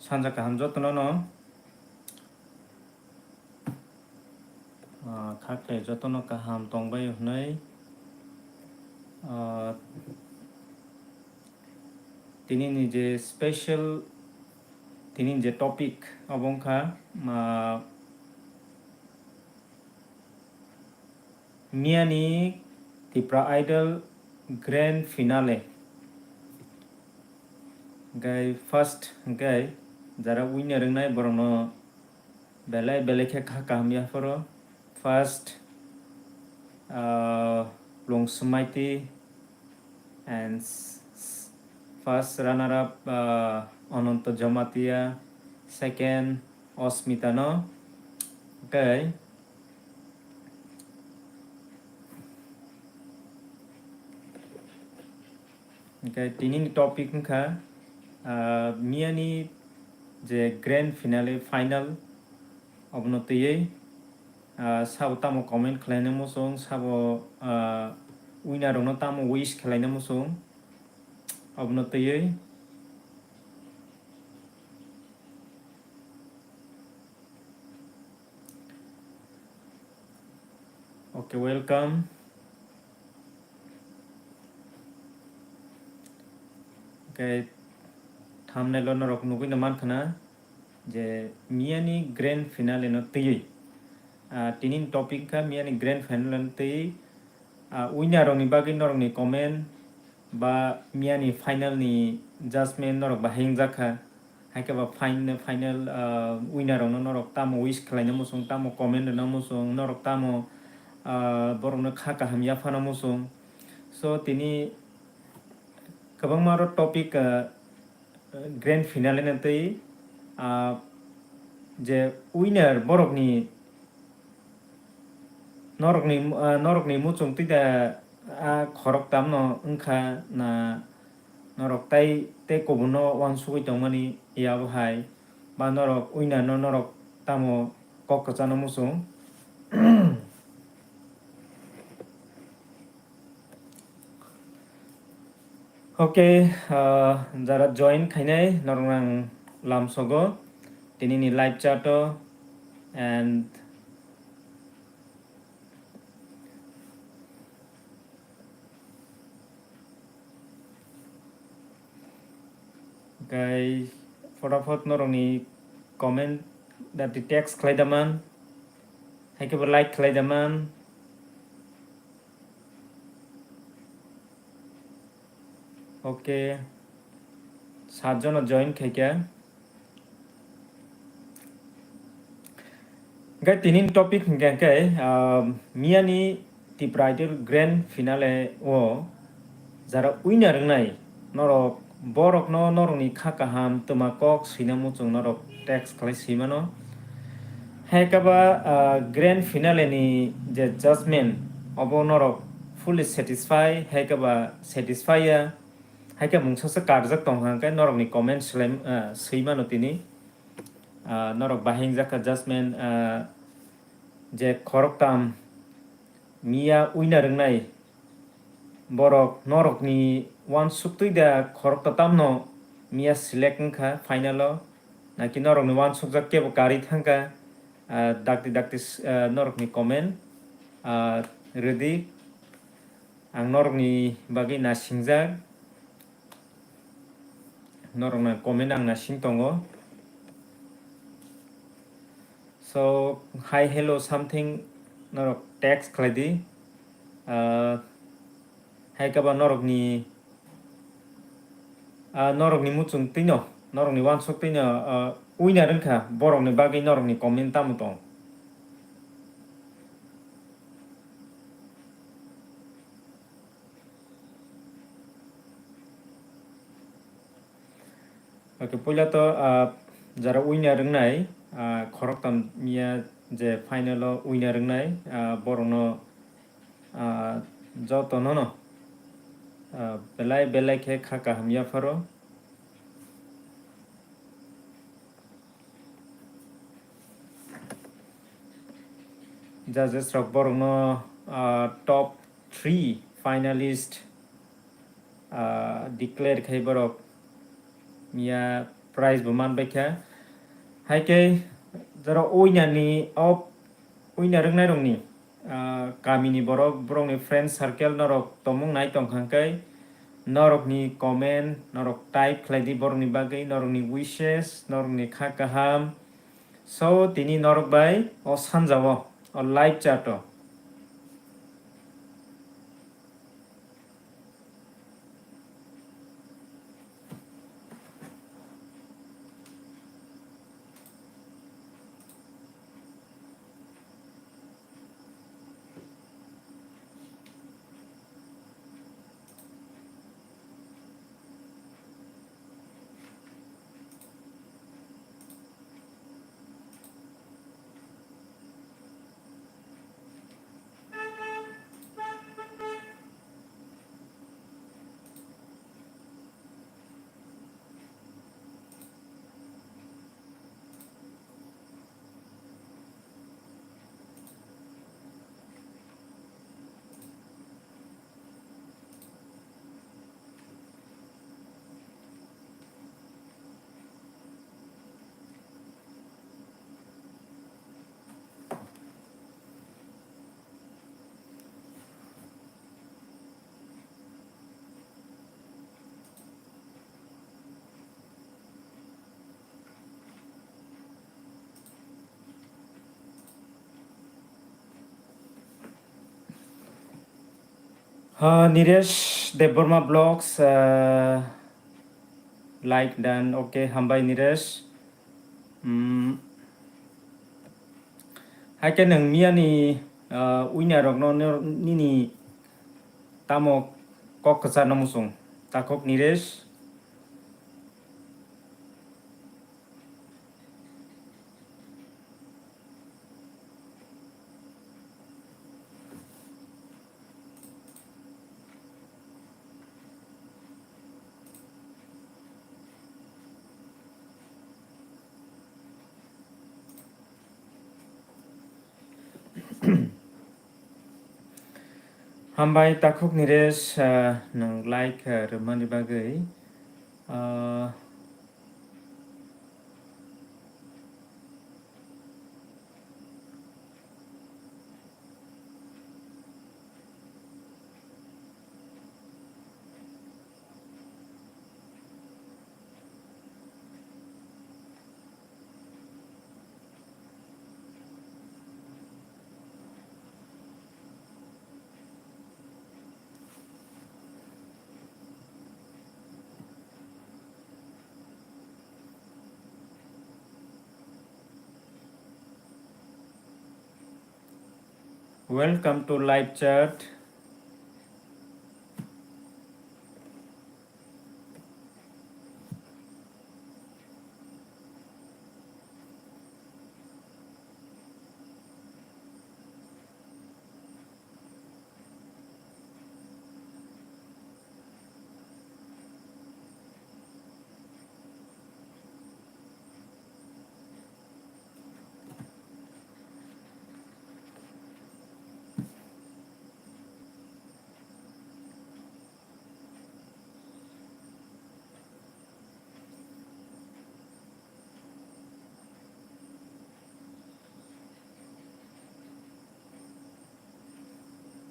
सानजा गाहाम जतन न खाख्ले जतन गाहाम तंबाय हनै दिनैनि जे स्पेशल दिनैनि जे टपिक अबंखा मियानि Tipra आइडल ग्रैंड फिनाले गाय फर्स्ट गाय जरा विनर रोंनाय बरनो बेलाय बेलेखे खाकाम याफोरो फर्स्ट लंसुमाइति and first runner up Ananta Jamatia, second Osmitano. Okay. Okay, tini topic ka miani je grand finale final obnotiye sabo tamo comment khlaina musong sabo winner no tamo wish khlaina musong obnotiye okay, welcome. Okay, thumbnail no rok nugui na mankhana je miani grand finale no tiyei tinin topic ka miani grand finale no tiyei winner rokni bagui norokni comment ba miani final ni judgment norok ba hengjaka haike ba final winner rokno norok tamo wish khlaina musung tamo comment rwna musung norok tamo borokno kha kaham yaphana musung so tini kabangma topic grand finale na tei je winner borokni norokni muchung tida khorok tamno wngkha na norok tei kobuno wansugui tongmani yabo hai ba norok winner no norok tamo kok kwchano musung okay, jara join khainai norong lamsogo tinini live chat and guys फटाफट नरंनि comment दाति text खालायदामान हायकेबो like खालायदामान okay 7 जन join खायका गाय तिनिन topic गाय मियानि Tipra idol grand finale ओ जरा winner रोंनाय नरक borok no norokni kha kaham tuma kok sina muchung norok text khalai simano haikaba grand finale ni je judgment obo norok fully satisfy haikaba satisfy ya haika mungsa karjak tongha kai norok ni comment simano tini norok bahengjaka judgment je khoroktam mia winner rognai borok norokni one suktui da khorokta tamno mia select wngkha final o naki norokni one sukjak kebo kari thangka dakti norokni comment ready ang norokni bagi nasingjak norokna comment ang nasing tongo so hi hello something norok text khlaidi haikaba norokni muchung tino norokni wansuk tino winner wngkha borokni bagui norokni comment tamo tong okay poila to jara winner rognai khoroktam mia je final o winner rognai borokno jotono no belai khe kha kaham yapharo judges rok borokno top 3 finalist declare khai borok mia prize buman baikha haike jara oinani op oina rongnai rongni kamini borokni friend circle norok tomung nai tongkhangkai norokni comment norok type khlaidi borokni bagui norokni wishes norokni kha kaham so tini norok bai o sanjao o live chat o Niresh Deborma Blogs like dan oke hambai Niresh haike nang miani uina rokno nini tamo kok kesana musung takok Niresh hambai takok Niresh nang like remani bagui welcome to live chat.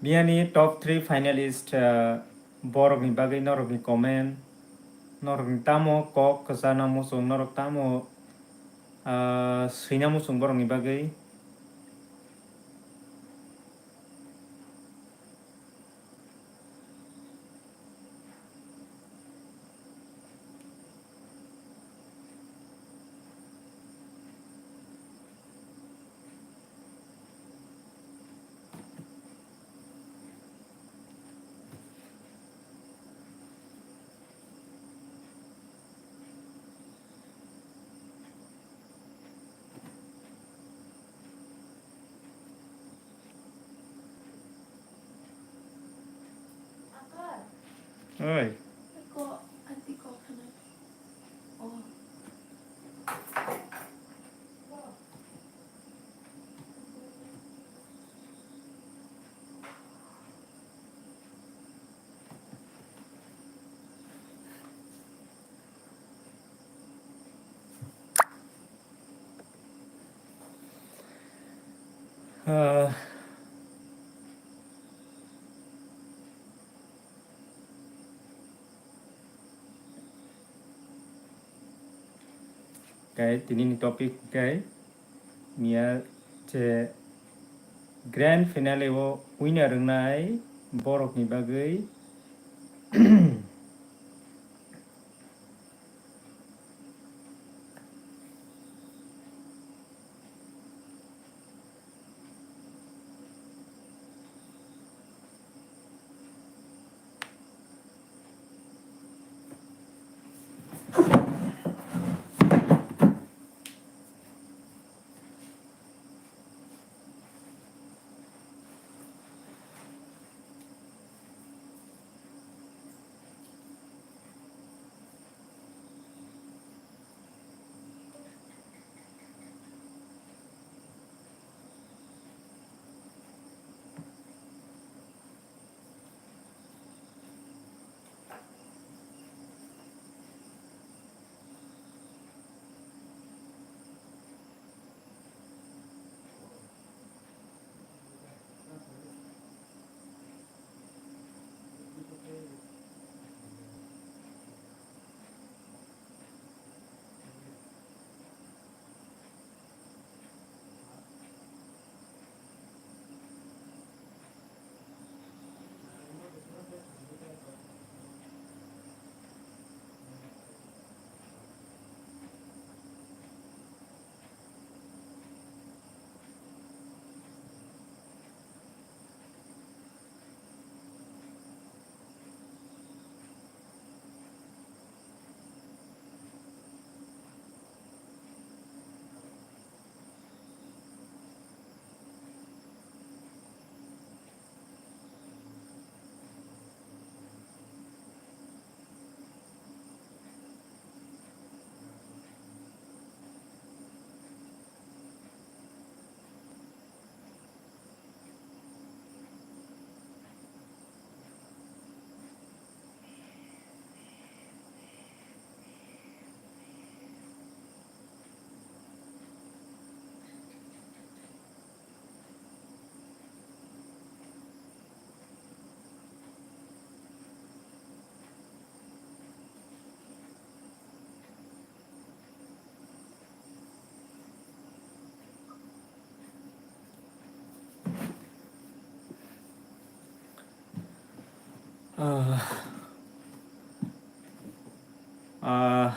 Miani top 3 finalist borokni bagui norokni comment norokni tamo kok kesana musung norok tamo sina musung borokni bagui oi uh, cái tinini topic cái mia je grand finale o winner nai borok ni bagui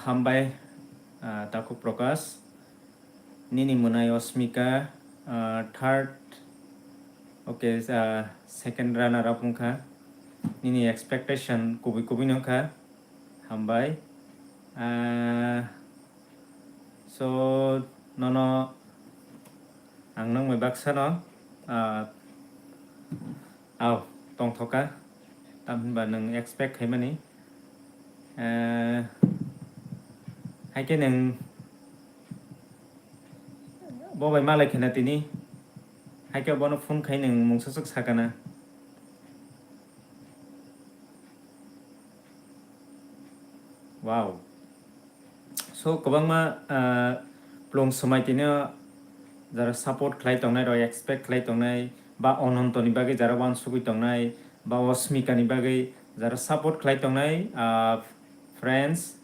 hambai taku prokas nini munai osmika third okay second runner up ungkha nini expectation kubi kubi nungkha hambai so nono ang nang may baksa no aw tongthoka tamhinba nang expect haimani haike nang bobai malai khena tini haike bono phone khai nang mungsusuk sakana wow so kobangma plong somai tino jara support khlai tongnai rok expect khlai tongnai ba onontoni bagui jara wansugui tongnai ba osmika ni bagui jara support khlai tongnai friends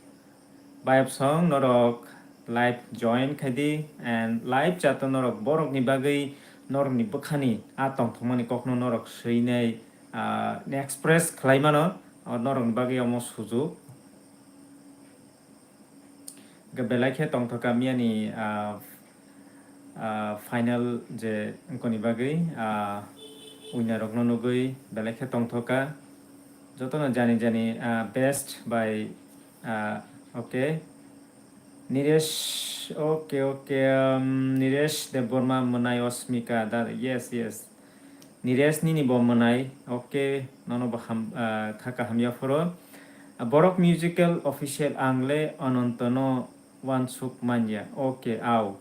bayap song norok live join khadi and live chato norok borok ni bagui norok ni bukhani atong thongmani kokno norok seinai express khlaimano norok ni bagui amo sujuk belai khe tongthoka miani final je ngkoni bagui winner rok no nugui belai khe tongthoka jotono jani jani best by okay Niresh okay Niresh Deborma Munai Osmika that yes Niresh nini bo Munai okay nono bo khaka hamya foro borok musical official angle onontono wansuk manya okay aw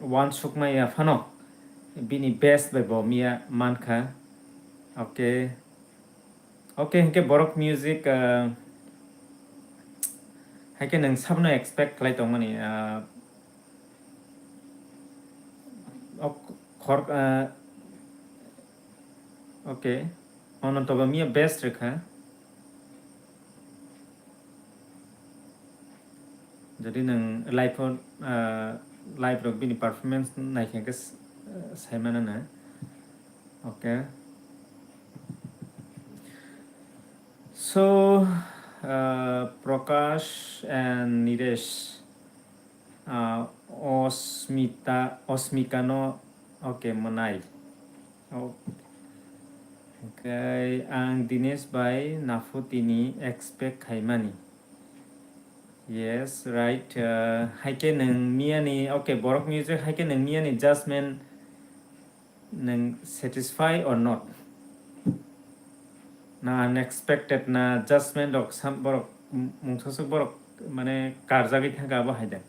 wansuk maya phano bini best by bo mia mankha okay hinke borok music haike nang sabno expect khlai tongmani khor okay ononto ba mia best rekha jadi nang live rok bini performance naikhe saimana na okay so Prakash and Niresh Osmika no okay manai okay ang Dinesh by Nafutini expect khaimani yes right haike nang miani okay borok music haike nang miani judgment nang satisfy or not na unexpected na judgment ok sam borok mungsasuk borok mane karjagui thangka abo haide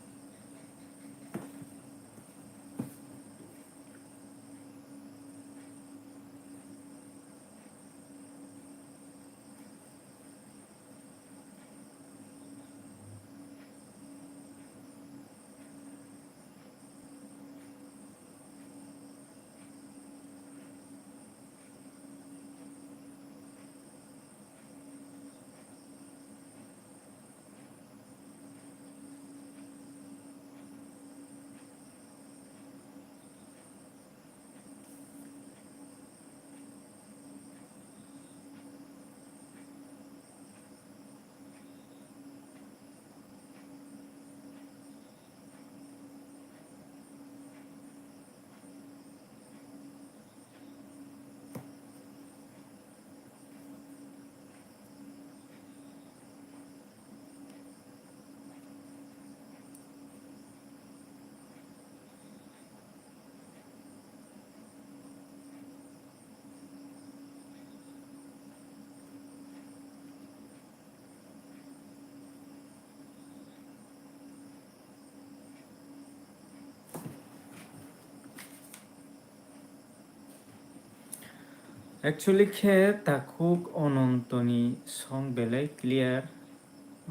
actually khe takhuk onontoni song belai clear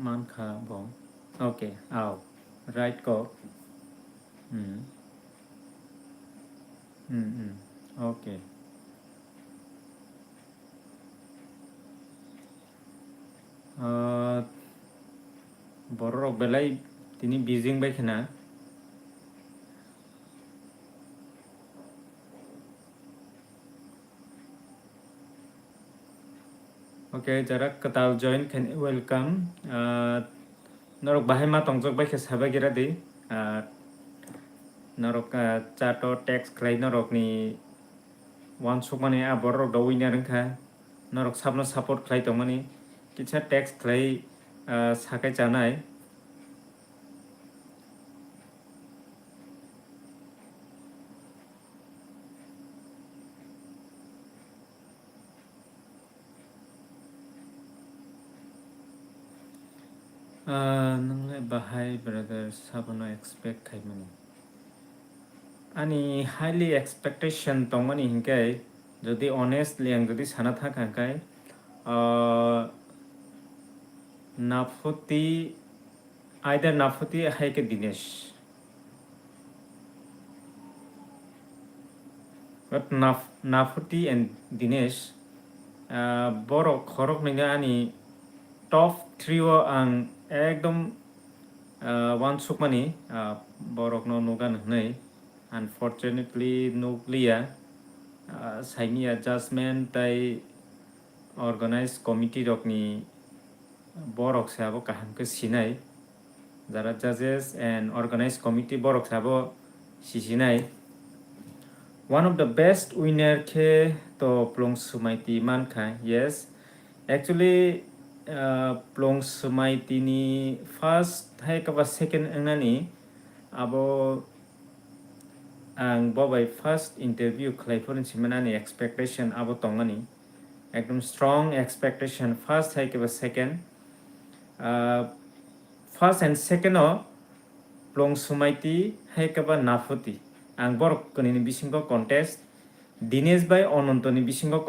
mankha bo okay aw right ko okay borok belai tini bijing bai khena okay jarak katal join khen welcome norok bahai ma tongjok bai khe sabagira di norok chato text khlai norok ni one sukmani a borok do winner wngkha norok sabno support khlai tongmani kitsa text khlai sakai chanai nanglai bahai brother sabono expect khaimani ani highly expectation tongmani hingkai jodi honestly ang jodi sana thakangkai Nafuti either Nafuti haike Dinesh but Nafuti and Dinesh borok khorok ninga ani top 3 o ang ekdom one sukmani borok no nugan hnai unfortunately nuklia saini adjustment tai organized committee rokni borok sabo kaham ke sinai jara judges and organized committee borok sabo sisinai one of the best winner khe to plong sumaiti mankha yes actually plong sumaiti ni first hai kaba second engnani abo ang bobai first interview khlaiphorni simanani expectation abo tongani ekdom strong expectation first hai kaba second first and second o plong sumaiti hai kaba Nafuti ang borok kani bisingo contest Dinesh by Onontoni bisingo